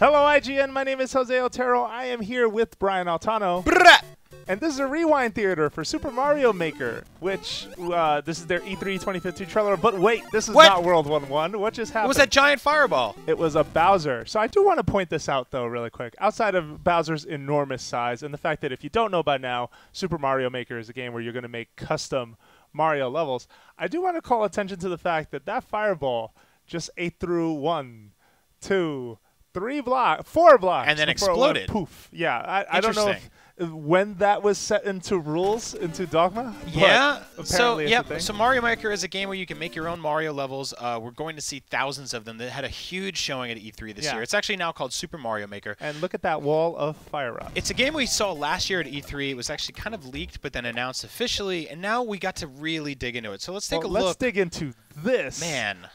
Hello, IGN. My name is Jose Otero. I am here with Brian Altano. And this is a rewind theater for Super Mario Maker, which this is their E3 2015 trailer. But wait, this is not World 1-1. What just happened? What was that giant fireball? It was a Bowser. So I do want to point this out, though, really quick. Outside of Bowser's enormous size and the fact that if you don't know by now, Super Mario Maker is a game where you're going to make custom Mario levels, I do want to call attention to the fact that that fireball just ate through 1, 2, 3 blocks, 4 blocks. And then exploded. Poof. Yeah, I don't know if when that was set into rules, into Dogma. Yeah. So Mario Maker is a game where you can make your own Mario levels. We're going to see thousands of them. That had a huge showing at E3 this year. It's actually now called Super Mario Maker. And look at that wall of fire up. It's a game we saw last year at E3. It was actually kind of leaked, but then announced officially, and now we got to really dig into it. So let's take a look. Let's dig into this,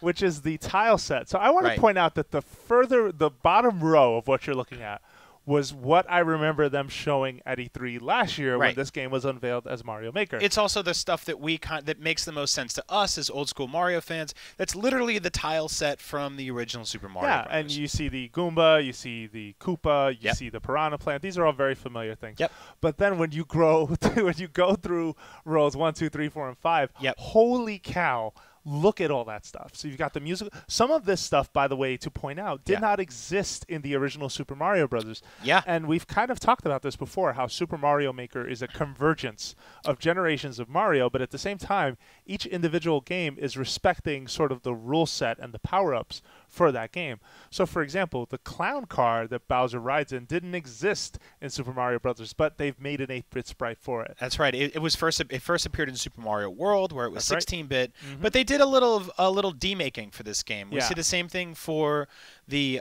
which is the tile set. So I want to point out that the bottom row of what you're looking at was what I remember them showing at E3 last year when this game was unveiled as Mario Maker. It's also the stuff that that makes the most sense to us as old school Mario fans. That's literally the tile set from the original Super Mario Brothers. And you see the Goomba, you see the Koopa, you see the Piranha Plant. These are all very familiar things. But then when you go through rows 1, 2, 3, 4, and 5, holy cow! Look at all that stuff. So you've got the music. Some of this stuff, by the way, to point out, did not exist in the original Super Mario Brothers. And we've kind of talked about this before, how Super Mario Maker is a convergence of generations of Mario, but at the same time, each individual game is respecting sort of the rule set and the power-ups for that game. So, for example, the clown car that Bowser rides in didn't exist in Super Mario Brothers, but they've made an 8-bit sprite for it. That's right. It first appeared in Super Mario World, where it was 16-bit, but they did a little demaking for this game. We see the same thing for the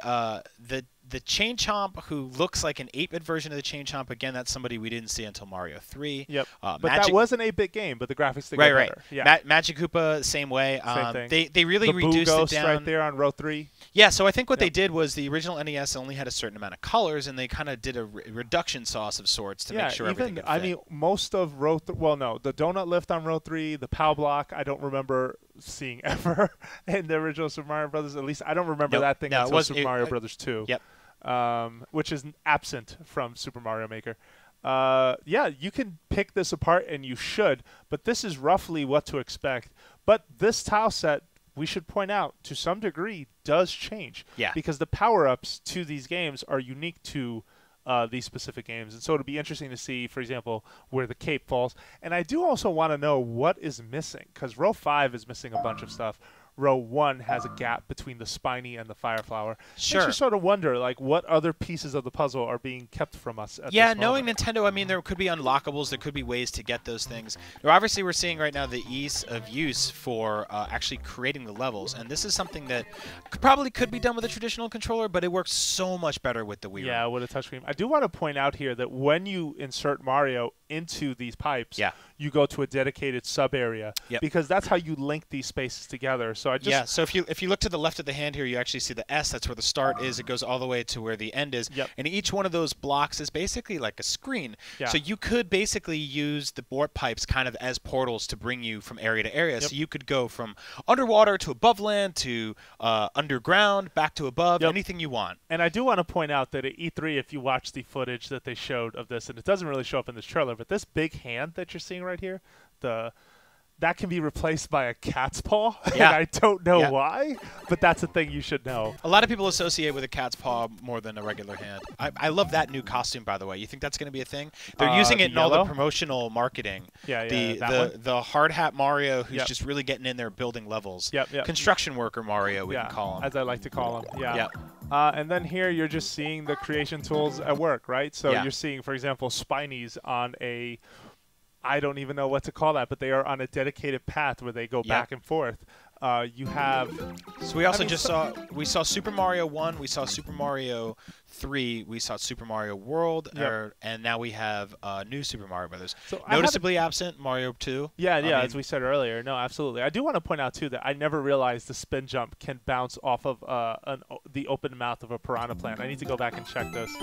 Chain Chomp, who looks like an 8-bit version of the Chain Chomp. Again, that's somebody we didn't see until Mario 3. But that was an 8-bit game, but the graphics did get better. Magic Koopa, same way. Same thing. They really reduced it down. Right there on row 3. Yeah, so I think what they did was the original NES only had a certain amount of colors, and they kind of did a reduction sauce of sorts to make sure everything could fit. I mean, most of row the donut lift on row 3, the POW block, I don't remember seeing ever in the original Super Mario Brothers. At least I don't remember that thing until Super Mario Brothers 2. Which is absent from Super Mario Maker. You can pick this apart, and you should, but this is roughly what to expect. But this tile set, we should point out, to some degree, does change. Because the power-ups to these games are unique to these specific games. And so it'll be interesting to see, for example, where the cape falls. And I do also want to know what is missing, because row 5 is missing a bunch of stuff. Row 1 has a gap between the Spiny and the Fire Flower. Makes you sort of wonder, like, what other pieces of the puzzle are being kept from us at this moment. Knowing Nintendo, I mean, there could be unlockables. There could be ways to get those things. Obviously, we're seeing right now the ease of use for actually creating the levels, and this is something that probably could be done with a traditional controller, but it works so much better with the Wii. Yeah, with a touchscreen. I do want to point out here that when you insert Mario into these pipes, you go to a dedicated sub area because that's how you link these spaces together. So so if you look to the left of the hand here, you actually see the S. That's where the start is. It goes all the way to where the end is. And each one of those blocks is basically like a screen. So you could basically use the warp pipes kind of as portals to bring you from area to area. So you could go from underwater to above land to underground, back to above, anything you want. And I do want to point out that at E3, if you watch the footage that they showed of this, and it doesn't really show up in this trailer, but this big hand that you're seeing right here, that can be replaced by a cat's paw. And I don't know why, but that's a thing you should know. A lot of people associate with a cat's paw more than a regular hand. I love that new costume, by the way. You think that's going to be a thing? They're using it in all the promotional marketing. The hard hat Mario who's just really getting in there building levels. Construction worker Mario, we can call him. As I like to call him. And then here you're just seeing the creation tools at work, right? So you're seeing, for example, Spinies on a... I don't even know what to call that, but they are on a dedicated path where they go back and forth. You have... So we also we saw Super Mario 1, we saw Super Mario 3, we saw Super Mario World, and now we have new Super Mario Brothers. So noticeably absent, Mario 2. As we said earlier. No, absolutely. I do want to point out, too, that I never realized the spin jump can bounce off of the open mouth of a Piranha Plant. I need to go back and check this.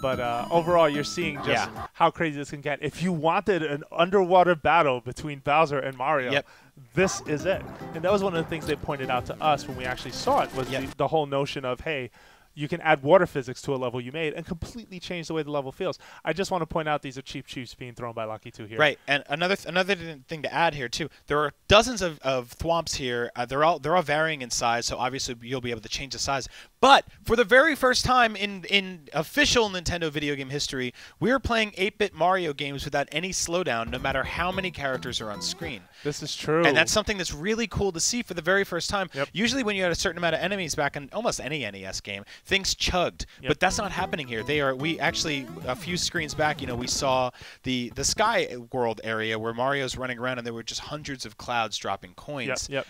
But overall, you're seeing just how crazy this can get. If you wanted an underwater battle between Bowser and Mario, this is it. And that was one of the things they pointed out to us when we actually saw it, was the whole notion of, hey, You can add water physics to a level you made and completely change the way the level feels. I just want to point out these are cheap chiefs being thrown by Lucky 2 here. Right, and another thing to add here too. There are dozens of thwomps here. They're all varying in size, so obviously you'll be able to change the size. But for the very first time in official Nintendo video game history, we're playing 8-bit Mario games without any slowdown, no matter how many characters are on screen. This is true. And that's something that's really cool to see for the very first time. Yep. Usually when you had a certain amount of enemies back in almost any NES game, things chugged. Yep. But that's not happening here. We actually, a few screens back, we saw the Sky World area where Mario's running around and there were just hundreds of clouds dropping coins. Yep.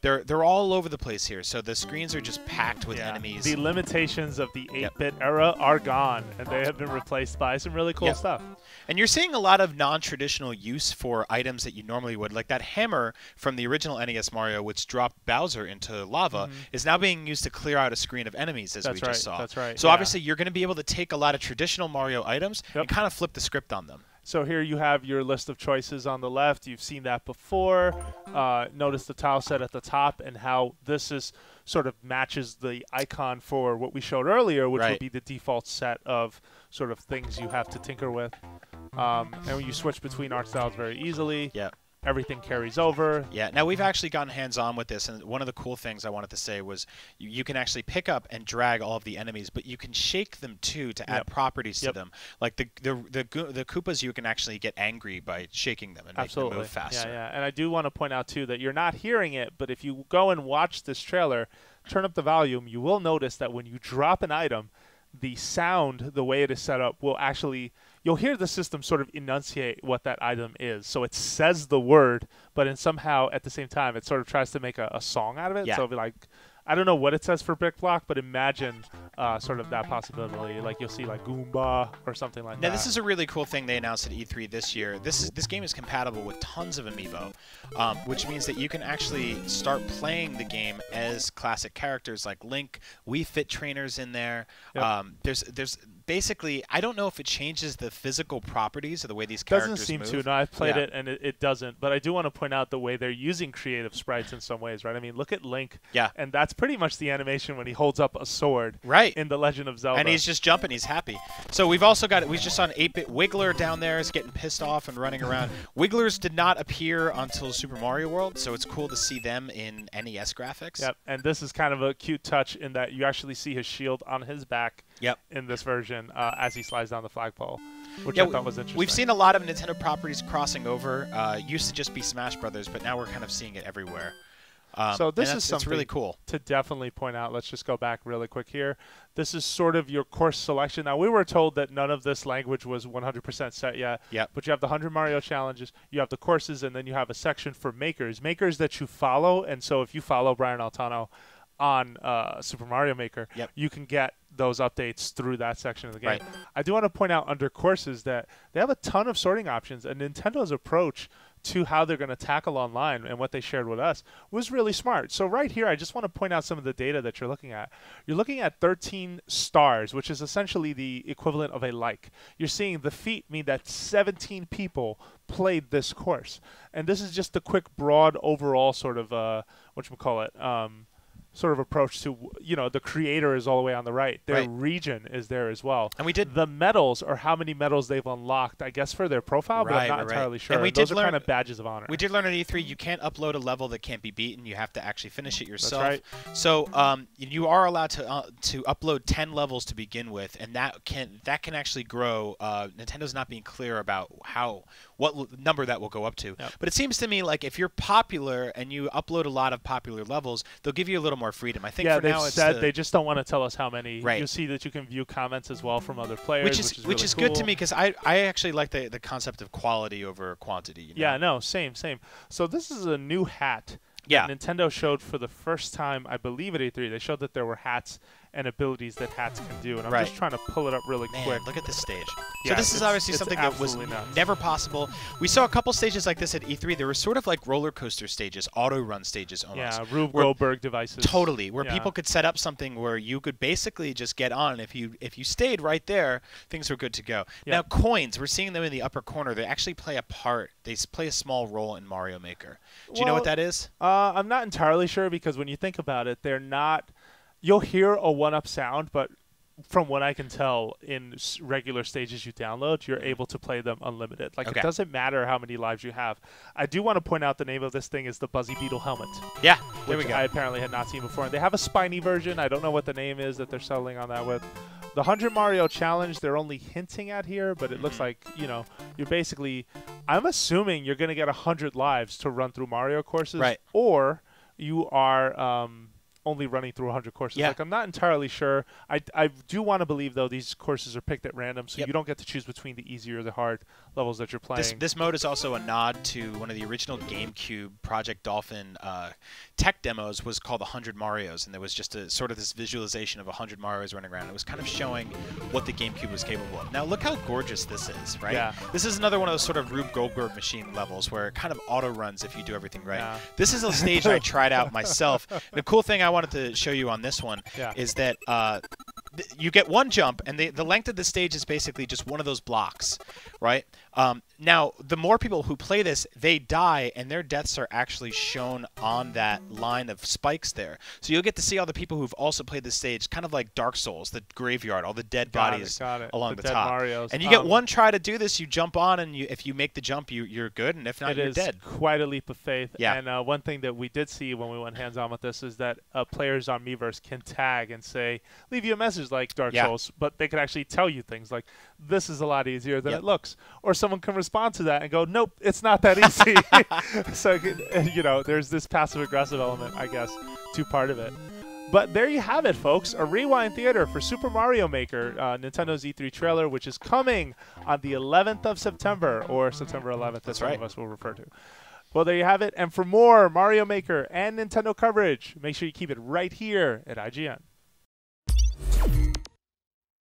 They're all over the place here. So the screens are just packed with enemies. The limitations of the 8-bit era are gone, and they have been replaced by some really cool stuff. And you're seeing a lot of non-traditional use for items that you normally would. Like that hammer from the original NES Mario, which dropped Bowser into lava, is now being used to clear out a screen of enemies, as we just saw. That's right. So obviously you're going to be able to take a lot of traditional Mario items and kind of flip the script on them. So here you have your list of choices on the left. You've seen that before. Notice the tile set at the top and how this is sort of matches the icon for what we showed earlier, which would be the default set of sort of things you have to tinker with. And when you switch between art styles very easily. Everything carries over. Yeah. Now, we've actually gotten hands-on with this, and one of the cool things I wanted to say was you can actually pick up and drag all of the enemies, but you can shake them, too, to add properties to them. Like the Koopas, you can actually get angry by shaking them and make them move faster. Yeah. And I do want to point out, too, that you're not hearing it, but if you go and watch this trailer, turn up the volume, you will notice that when you drop an item, the sound, the way it is set up, will actually... You'll hear the system sort of enunciate what that item is. So it says the word, but somehow at the same time it sort of tries to make a song out of it. So it'll be like, I don't know what it says for Brick Block, but imagine sort of that possibility. Like you'll see like Goomba or something like that. Now this is a really cool thing they announced at E3 this year. This game is compatible with tons of Amiibo, which means that you can actually start playing the game as classic characters like Link. Wii Fit trainers in there. There's basically, I don't know if it changes the physical properties of the way these characters move. Doesn't seem to. No, I've played it, and it doesn't. But I do want to point out the way they're using creative sprites in some ways, right? I mean, look at Link. And that's pretty much the animation when he holds up a sword in The Legend of Zelda. And he's just jumping. He's happy. So we've also got, we just saw an 8-bit Wiggler down there is getting pissed off and running around. Wigglers did not appear until Super Mario World, so it's cool to see them in NES graphics. And this is kind of a cute touch in that you actually see his shield on his back in this version as he slides down the flagpole, which I thought was interesting. We've seen a lot of Nintendo properties crossing over. Used to just be Smash Brothers, but now we're kind of seeing it everywhere. So this is something really cool to definitely point out. Let's just go back really quick here. This is sort of your course selection. Now, we were told that none of this language was 100% set yet. But you have the 100 Mario challenges, you have the courses, and then you have a section for makers that you follow. And so if you follow Brian Altano on Super Mario Maker, you can get those updates through that section of the game. I do want to point out under courses that they have a ton of sorting options, and Nintendo's approach to how they're going to tackle online and what they shared with us was really smart. So right here, I just want to point out some of the data that you're looking at. You're looking at 13 stars, which is essentially the equivalent of a like. You're seeing the feet mean that 17 people played this course. And this is just the quick, broad, overall sort of, sort of approach to, the creator is all the way on the right. Their region is there as well. And we did the medals, or how many medals they've unlocked, I guess for their profile, but I'm not entirely sure. And those are kind of badges of honor. We did learn at E3 you can't upload a level that can't be beaten. You have to actually finish it yourself. That's right. So you are allowed to upload 10 levels to begin with, and that can actually grow. Nintendo's not being clear about what number that will go up to. But it seems to me like if you're popular and you upload a lot of popular levels, they'll give you a little more freedom. I think for now it's they just don't want to tell us how many. You see that you can view comments as well from other players, which is really good to me because I actually like the concept of quality over quantity. Yeah, no, same. So this is a new hat that Nintendo showed for the first time, I believe, at E3. They showed that there were hats and abilities that hats can do, and I'm just trying to pull it up really quick. Look at this stage. So this is obviously something that was never possible. We saw a couple stages like this at E3. There were sort of like roller coaster stages, auto run stages almost. Yeah, Rube Goldberg devices. Totally, where people could set up something where you could basically just get on. If you stayed right there, things were good to go. Now coins, we're seeing them in the upper corner. They actually play a part. They play a small role in Mario Maker. Do you know what that is? I'm not entirely sure because when you think about it, they're not. You'll hear a 1-up sound, but from what I can tell, in regular stages you download, you're able to play them unlimited. Like, it doesn't matter how many lives you have. I do want to point out the name of this thing is the Buzzy Beetle helmet. Yeah, there we go. I apparently had not seen before. And they have a spiny version. I don't know what the name is that they're selling on that with. The 100 Mario Challenge, they're only hinting at here, but it looks like, you know, you're basically, I'm assuming you're going to get 100 lives to run through Mario courses. Right. Or you are only running through 100 courses. Yeah. Like, I'm not entirely sure. I do want to believe, though, these courses are picked at random, so you don't get to choose between the easy or the hard levels that you're playing. This mode is also a nod to one of the original GameCube Project Dolphin tech demos, was called 100 Marios, and there was just a sort of this visualization of 100 Marios running around. It was kind of showing what the GameCube was capable of. Now, look how gorgeous this is, right? Yeah. This is another one of those sort of Rube Goldberg machine levels where it kind of auto-runs if you do everything right. Yeah. This is a stage I tried out myself. The cool thing I wanted to show you on this one is that you get one jump, and the length of the stage is basically just one of those blocks, right? Now, the more people who play this, they die, and their deaths are actually shown on that line of spikes there. So you'll get to see all the people who've also played this stage, kind of like Dark Souls, the graveyard, all the dead bodies along the top. Marios. And you get one try to do this, you jump on, and if you make the jump, you're good, and if not, you're dead. It is quite a leap of faith. Yeah. And one thing that we did see when we went hands-on with this is that players on Miiverse can tag and say, leave you a message like Dark Souls, but they can actually tell you things like, this is a lot easier than it looks. Or someone can respond to that and go, nope, it's not that easy. So, you know, there's this passive-aggressive element, I guess, to part of it. But there you have it, folks. A Rewind Theater for Super Mario Maker, Nintendo's E3 trailer, which is coming on the 11th of September, or September 11th, as some of us will refer to. Well, there you have it. And for more Mario Maker and Nintendo coverage, make sure you keep it right here at IGN.